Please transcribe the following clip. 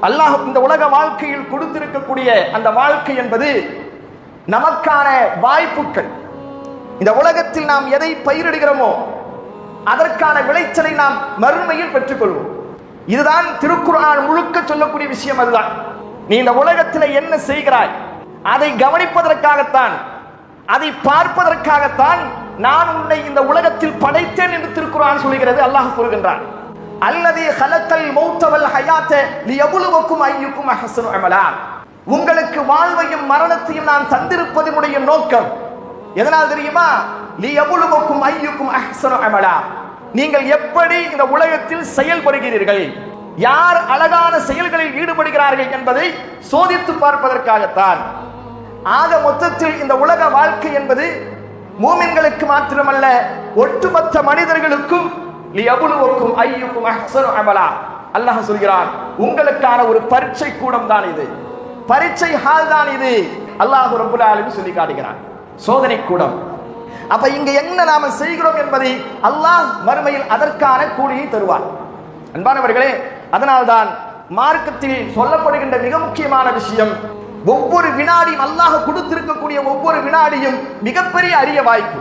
அல்லாஹ் இந்த உலக வாழ்க்கையில் கொடுத்திருக்கக்கூடிய அந்த வாழ்க்கை என்பது நமக்கான வாய்ப்புகள். இந்த உலகத்தில் நாம் எதை பயிரிடுகிறோமோ அதற்கான விளைச்சலை நாம் மறுமையில் பெற்றுக்கொள்வோம். இதுதான் திருக்குர்ஆன் முழுக்க சொல்லக்கூடிய விஷயம். அதுதான் நீ இந்த உலகத்தில் என்ன செய்கிறாய் அதை கவனிப்பதற்காகத்தான், அதை பார்ப்பதற்காகத்தான் நான் உன்னை இந்த உலகத்தில் படைத்தேன் என்று திருக்குர்ஆன் சொல்கிறது. அல்லாஹ் கூறுகின்றான், அல்லதீ ஹலக்கல் மௌத வல் ஹயாத லியப்லுவக்கும் அய்யுக்கும் அஹ்ஸனு அமலா. உங்களுக்கு வாழ்வையும் மரணத்தையும் நான் தந்திருப்பதனுடைய நோக்கம் எதனால் தெரியுமா? லியப்லுவக்கும் அய்யுக்கும் அஹ்ஸனு அமலா. நீங்கள் எப்படி இந்த உலகத்தில் செயல்படுகிறீர்கள், யார் அழகான செயல்களில் ஈடுபடுகிறார்கள் என்பதை சோதித்து பார்ப்பதற்காகத்தான். ஆக மொத்தத்தில் இந்த உலக வாழ்க்கை என்பது மூமின்களுக்கு மாத்திரமல்ல, ஒட்டுமொத்த மனிதர்களுக்கும் லியப்லுவக்கும் அய்யுக்கும் அஹ்ஸனு அமலா. அல்லாஹ் சொல்கிறான், உங்களுக்கான ஒரு பரீட்சை கூடம் தான் இது, பரீட்சை ஹால் தான் இது. அல்லாஹ் ரப்பல் ஆலமீன் சொல்லி காட்டுகிறான், சோதனை கூடம். அப்ப இங்க என்ன நாம செய்கிறோம் என்பதை அல்லாஹ் மறுமையில் அதற்கான கூலியை தருவார். அன்பானவர்களே, அதனால்தான் மார்க்கத்தில் சொல்லப்படுகின்ற மிக முக்கியமான விஷயம், ஒவ்வொரு வினாடியும் அல்லாஹ் கொடுத்திருக்கக்கூடிய ஒவ்வொரு வினாடியும் மிகப்பெரிய அரிய வாய்ப்பு.